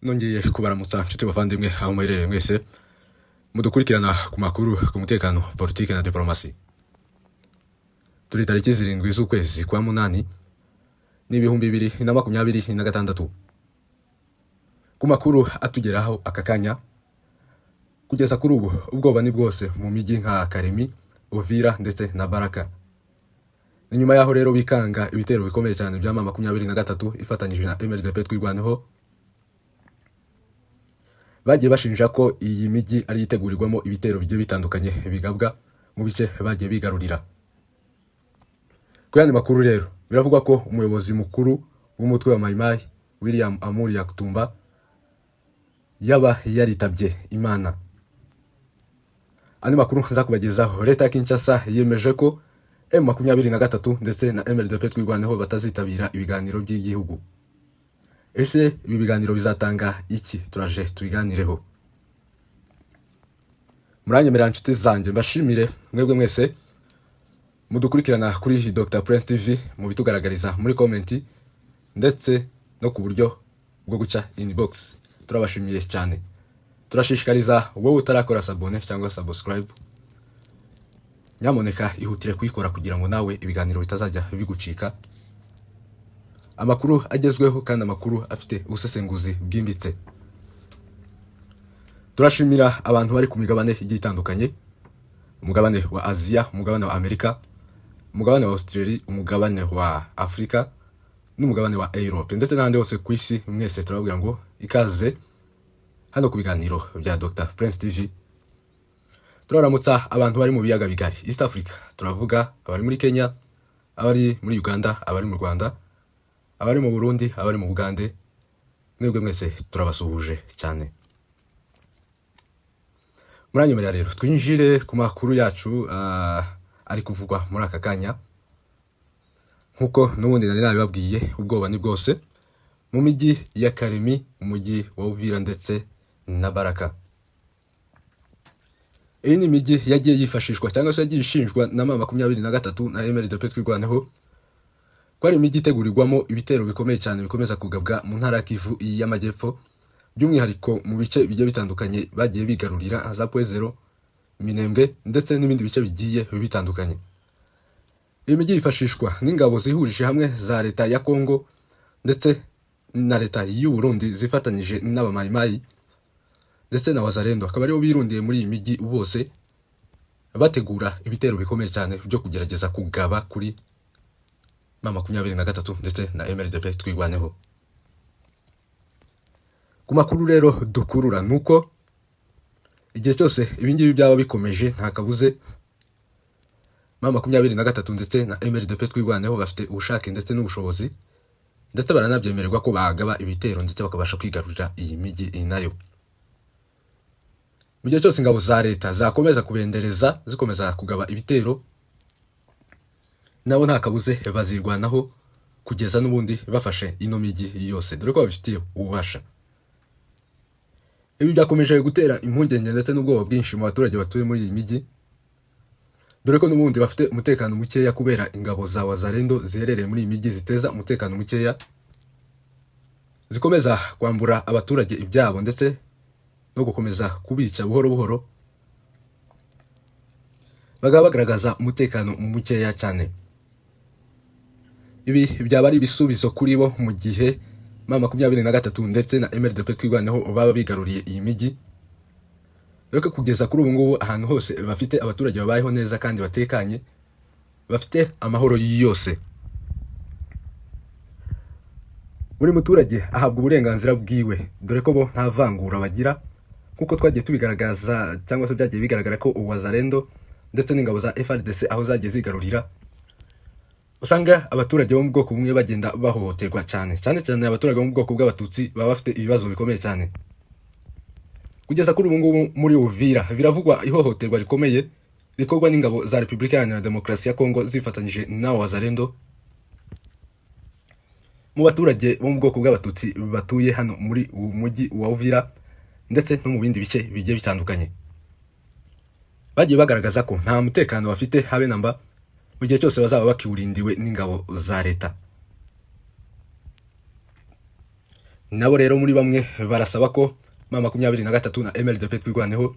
Nongeye kubaramutsa nshuti bavandimwe aho muherereye mwese mudukurikirana ku makuru ku mutekano politike na diplomasi. Turi tariki 7 z'ukwezi kwa munani n'ibihumbi 2026. Ku makuru atugeraho aka kanya kugeza kuri ubu ubwoba ni bwose mu mijyi nka Karemi, Uvira ndetse na Baraka. Inyuma yaho rero bikanga ibitero bikomeye cyane bya M23 ifatanyije na MLDP twirwaneho, bagiye bashinja ko iyi mijyi ari itegurirwamo ibitero bigiye bitandukanye bigabwa mu bice bagiye bigarurira. Ku yandi makuru rero biravugwa ko umuyobozi mukuru w'umutwe wa Mai Mai William Amuri Yakutumba yaba yaritabye Imana. Andi makuru nza kubagezaho, leta ya Kinshasa yemeje ko M23 ndetse na MLDP twirwaneho batazitabira ibiganiro by'igihugu. Ese ibi biganiro bizatanga iki? Turaje tubiganireho. Muranyemerera nshuti zanjye mbashimire mwebwe mwese mudukurikirana kuri Dr Prince TV, mu bitugaragariza muri comment ndetse no ku buryo bwo guca inbox. Turabashimiye cyane. Turashishikariza wowe utarakora sabone cyangwa subscribe, nyamuneka ihutire kuyikora kugira ngo nawe ibiganiro bitazajya bigucika. Amakuru agezweho kandi amakuru afite ubusesenguzi bwimbitse. Turashimira abantu bari ku migabane igiye itandukanye: umugabane wa Asia, umugabane wa Amerika, umugabane wa Australia, umugabane wa Afrika n'umugabane wa Europe ndetse n'ahandi hose ku isi. Mwese turababwira ngo ikaze hano ku biganiro bya Dr Prince TV. Turaramutsa abantu bari mu biyaga bigari East Africa, turavuga abari muri Kenya, abari muri Uganda, abari mu Rwanda, abari mu Burundi, abari mu Bugande. Mwebwe mwese turabasuhuje cyane. Muranyemerera rero twinjire ku makuru yacu ari kuvugwa muri aka kanya. Nkuko n'ubundi nari nabibabwiye, ubwoba ni bwose mu mijyi ya Karemi, umujyi wa Uvira ndetse na Baraka. Iyi ni imijyi yagiye yifashishwa cyangwa se yagiye ishinjwa na M23 na MLDP twirwaneho ko ari imijyi itegurirwamo ibitero bikomeye cyane bikomeza kugabwa mu ntara ya Kivu y'Amajyepfo, by'umwihariko mu bice bigiye bitandukanye bagiye bigarurira za Pwezero, Minembwe ndetse n'ibindi bice bigiye bitandukanye. Iyi mijyi yifashishwa n'ingabo zihurije hamwe za leta ya Kongo ndetse na leta y'u Burundi zifatanyije n'abamayi Mai ndetse na Wazalendo, akaba aribo birundiye muri iyi mijyi bose bategura ibitero bikomeye cyane byo kugerageza kugaba kuri M23 ndetse na MLDP twirwaneho. Ku makuru rero dukurura nuko igihe cyose ibingibi byaba bikomeje, nta kabuze M23 ndetse na MLDP twirwaneho bafite ubushake ndetse n'ubushobozi ndetse baranabyemererwa ko bagaba ibitero ndetse bakabasha kwigarurira iyi mijyi nayo. Mu gihe cyose ingabo za leta zakomeza kubendereza zikomeza kugaba ibitero, nabo nta kabuze bazirwanaho kugeza n'ubundi bafashe ino mijyi yose, dore ko babifitiye ububasha. Ibi byakomeje gutera impungenge ndetse n'ubwoba bwinshi mu baturage batuye muri iyi mijyi, dore ko n'ubundi bafite umutekano mukeya kubera ingabo za Wazalendo ziherereye muri iyi mijyi ziteza umutekano mukeya, zikomeza kwambura abaturage ibyabo ndetse no gukomeza kubica buhoro buhoro, bagaba bagaragaza umutekano mukeya cyane. Ibi byaba ari ibisubizo kuri bo mu gihe M23 ndetse na MLDP twirwaneho baba bigaruriye iyi mijyi, reka kugeza kuri ubu ngubu ahantu hose bafite abaturage babayeho neza kandi batekanye, bafite amahoro yose. Buri muturage ahabwa uburenganzira bwiwe, dore ko bo nta vangura bagira, kuko twagiye tubigaragaza cyangwa se byagiye bigaragara ko Wazalendo ndetse n'ingabo za FARDC aho zagiye zigarurira, usanga abaturage bo mu bwoko bumwe bagenda bahohoterwa cyane cyane abaturage bo mu bwoko bw'Abatutsi baba bafite ibibazo bikomeye cyane. Kugeza kuri ubu ngubu muri Uvira biravugwa ihohoterwa rikomeye rikorwa n'ingabo za Repubulika Iharanira Demokarasi ya Kongo zifatanyije na Wazalendo mu baturage bo mu bwoko bw'Abatutsi batuye hano muri uwo mujyi wa Uvira ndetse no mu bindi bice bigiye bitandukanye. Bagiye bagaragaza ko nta mutekano bafite habe namba mu gihe cyose bazaba bakiwurindiwe n'ingabo za leta. nabo rero muri bamwe barasaba ko M23 na MLDP twirwaneho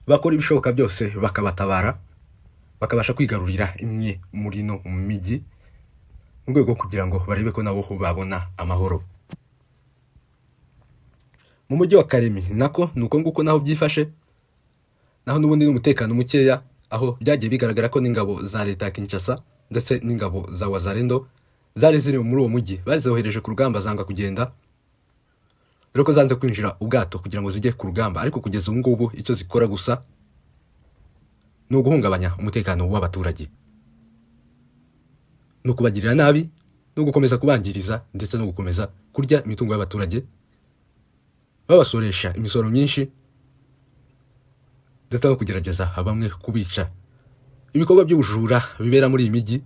bakora ibishoboka byose bakabatabara bakabasha kwigarurira imwe muri no migi mu rwego kugira ngo barebe ko nabo babona amahoro. Mu mujyi wa Karemi nako nuko nguko naho byifashe, naho n'ubundi n'umutekano mukeya, aho byagiye bigaragara ko n'ingabo za leta ya Kinshasa ndetse n'ingabo za Wazalendo zari ziri muri uwo mujyi bazohereje ku rugamba zanga kugenda, dore ko zanze kwinjira ubwato kugira ngo zijye ku rugamba, ariko kugeza ubu ngubu icyo zikora gusa ni uguhungabanya umutekano w'abaturage, ni ukubagirira nabi, no gukomeza kubangiriza ndetse no gukomeza kurya imitungo y'abaturage, babasoresha imisoro myinshi ndetse no kugerageza bamwe kubica. Ibikorwa by'ubujura bibera muri iyi migi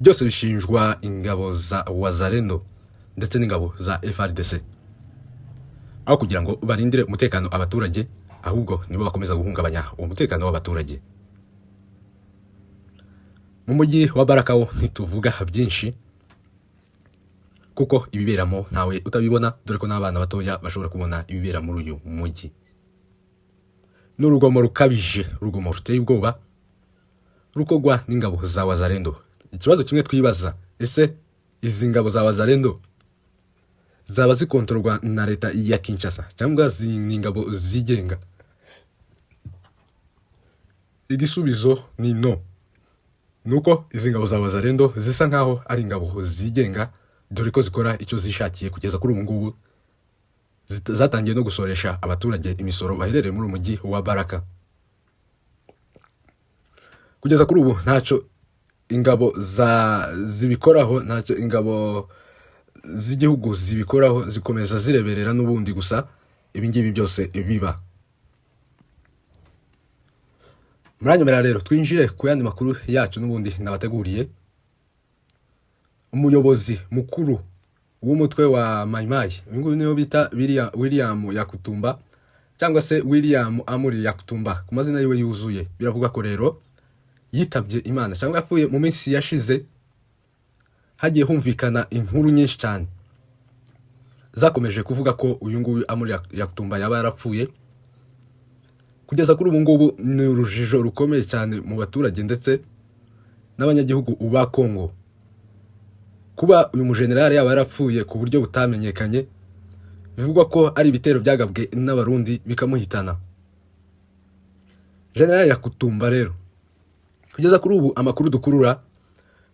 byose bishinjwa ingabo za Wazalendo ndetse n'ingabo za FARDC, aho kugira ngo barindire umutekano abaturage, ahubwo nibo bakomeza guhungabanya uwo mutekano w'abaturage. Mu mujyi wa Barakawo ntituvuga byinshi kuko ibiberamo ntawe utabibona, dore ko n'abana batoya bashobora kubona ibibera muri uyu mujyi. N'urugomo rukabije, urugomo ruteye ubwoba rukogwa n'ingabo za Wazalendo. Ikibazo kimwe twibaza, ese izi ngabo za Wazalendo zaba zikontorwa na leta ya Kinshasa cyangwa ni ingabo zigenga? Igisubizo ni no. Nuko izi ngabo za Wazalendo zisa nkaho ari ingabo zigenga, dore ko zikora icyo zishakiye kugeza kuri ubu ngubu. Zatangiye no gusoresha abaturage imisoro baherereye muri umujyi wa Baraka. Kugeza kuri ubu ntacyo ingabo zibikoraho, ntacyo ingabo z'igihugu zibikoraho, zikomeza zireberera n'ubundi gusa ibingibi byose biba. Muranyemera rero twinjire ku yandi makuru yacu n'ubundi nabateguriye. Umuyobozi mukuru w'umutwe wa Mai Mai, uyu niyo bita William Yakutumba cyangwa se William Amuri Yakutumba ku mazina yiwe yuzuye, biravuga ko rero yitabye Imana cyangwa yapfuye mu minsi yashize. Hagiye humvikana inkuru nyinshi cyane zakomeje kuvuga ko uyu nguyu Amuri Yakutumba yaba yarapfuye. Kugeza kuri ubu ngubu ni urujijo rukomeye cyane mu baturage ndetse n'abanyagihugu ba Kongo, kuba uyu mujenerali yaba yarapfuye ku buryo butamenyekanye. Bivugwa ko ari ibitero byagabwe n'abarundi bikamuhitana. General Yakutumba rero, kugeza kuri ubu amakuru dukurura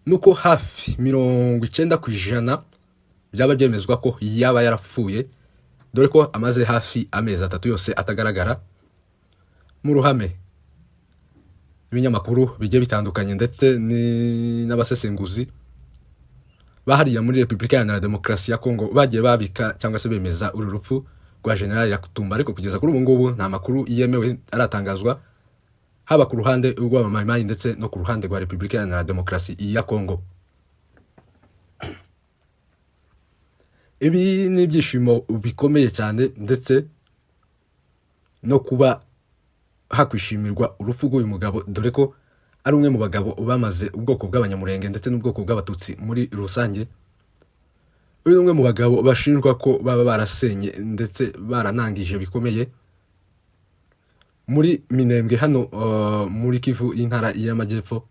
nuko hafi 90% byaba byemezwa ko yaba yarapfuye, dore ko amaze hafi amezi 3 yose atagaragara mu ruhame. Ibinyamakuru bigiye bitandukanye ndetse n'abasesenguzi bahariya muri Repubulika Iharanira Demokarasi ya Kongo bagiye babika cyangwa se bemeza uru rupfu rwa General Yakutumba, ariko kugeza kuri ubu ngubu nta makuru yemewe aratangazwa, haba ku ruhande rwa Mai Mai ndetse no ku ruhande rwa Repubulika Iharanira Demokarasi ya Kongo. Ibi ni ibyishimo bikomeye cyane ndetse no kuba hakwishimirwa urupfu rw'uyu mugabo, dore ko ari umwe mu bagabo bamaze ubwoko bw'abanyamurenge ndetse n'ubwoko bw'abatutsi muri rusange. Uyu ni umwe mu bagabo bashinjwa ko baba barasenye ndetse baranangije bikomeye muri Minembwe hano muri Kivu y'intara y'Amajyepfo.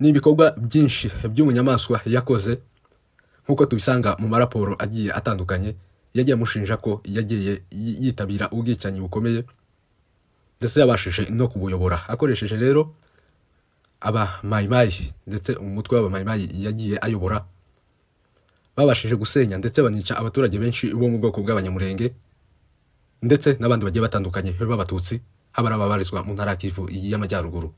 Ni ibikorwa byinshi by'umunyamaswa yakoze, nkuko tubisanga mu maraporo agiye atandukanye yagiye amushinja ko yagiye yitabira ubwicanyi bukomeye ndetse yabashije no kubuyobora akoresheje rero aba Mai Mai ndetse umutwe w'aba Mai Mai yagiye ayobora. Babashije gusenya ndetse banica abaturage benshi bo mu bwoko bw'abanyamurenge ndetse n'abandi bagiye batandukanye b'abatutsi, haba ababarizwa mu ntara Kivu y'Amajyaruguru.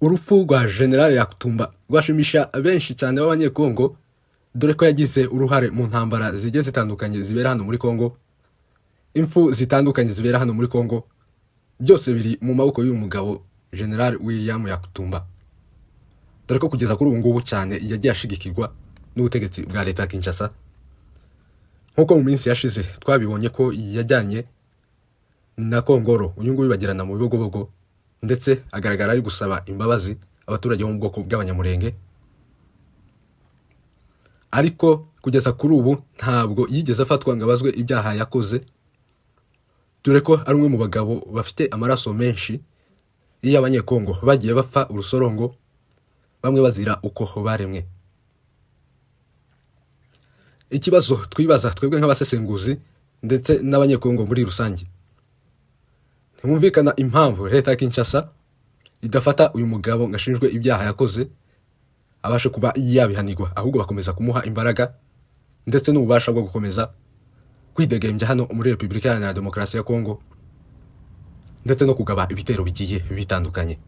Urupfu rwa General Yakutumba rwashimisha benshi cyane b'abanyekongo, dore ko yagize uruhare mu ntambara zigiye zitandukanye zibera hano muri Kongo. Impfu zitandukanye zibera hano muri Kongo byose biri mu maboko y'uyu mugabo General William Yakutumba, dore ko kugeza kuri ubu ngubu cyane yagiye ashigikirwa n'ubutegetsi bwa leta ya Kinshasa. Nkuko mu minsi yashize twabibonye ko yajyanye na Kongoro, uyu nguyu bagirana mu bibogobogo ndetse agaragara ari gusaba imbabazi abaturage bo mu bwoko bw'abanyamurenge, ariko kugeza kuri ubu ntabwo yigeze afatwa ngo abazwe ibyaha yakoze, dore ko ari umwe mu bagabo bafite amaraso menshi y'abanyekongo bagiye bapfa urusorongo, bamwe bazira uko baremwe. Ikibazo twibaza twebwe nk'abasesenguzi ndetse n'abanyekongo muri rusange, ntimwumvikana impamvu leta ya Kinshasa idafata uyu mugabo ngo ashinjwe ibyaha yakoze abashe kuba yabihanirwa, ahubwo bakomeza kumuha imbaraga ndetse n'ububasha bwo gukomeza kwidegembya hano muri Repubulika Iharanira Demokarasi ya Kongo, ndetse no kugaba ibitero bigiye bitandukanye.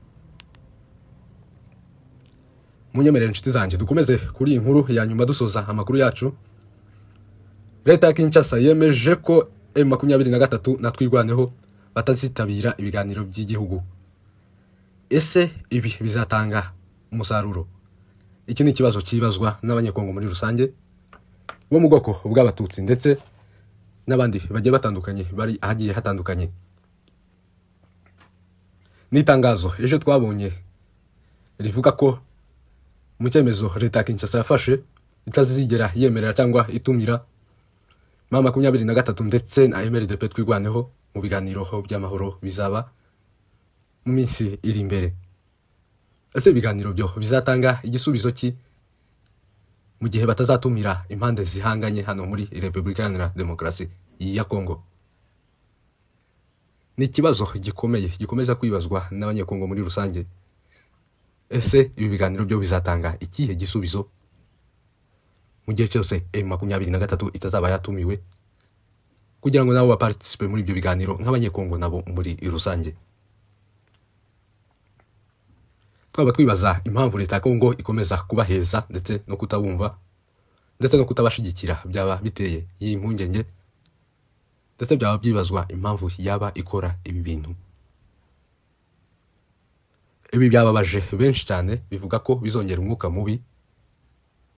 Munyemerere inshuti zanjye dukomeze kuri iyi nkuru ya nyuma dusoza amakuru yacu. Leta ya Kinshasa yemeje ko M23 na Twirwaneho batazitabira ibiganiro by'igihugu. Ese ibi bizatanga umusaruro? Iki ni ikibazo kibazwa n'abanyekongo muri rusange bo mu bwoko bw'abatutsi ndetse n'abandi bagiye batandukanye bari ahagiye hatandukanye. N'itangazo ejo twabonye rivuga ko mu cyemezo leta ya Kinshasa yafashe itazigera yemerera cyangwa itumira M23 ndetse na MRDP Twirwaneho mu biganiro by'amahoro bizaba mu minsi iri imbere. Ese ibiganiro byo bizatanga igisubizo ki mu gihe batazatumira impande zihanganye hano muri Repubulika Iharanira Demokarasi ya Kongo? Ni ikibazo gikomeye gikomeza kwibazwa n'abanyekongo muri rusange. Ese ibi biganiro byo bizatanga ikihe gisubizo mu gihe cyose M23 itazaba yatumiwe, kugira ngo nabo baparticipe muri ibyo biganiro nk'abanyekongo nabo muri rusange? Twaba twibaza impamvu leta ya Kongo ikomeza kubaheza ndetse no kutabumva ndetse no kutabashigikira, byaba biteye iyi mpungenge, ndetse byaba byibazwa impamvu yaba ikora ibi bintu. Ibi byababaje benshi cyane, bivuga ko bizongera umwuka mubi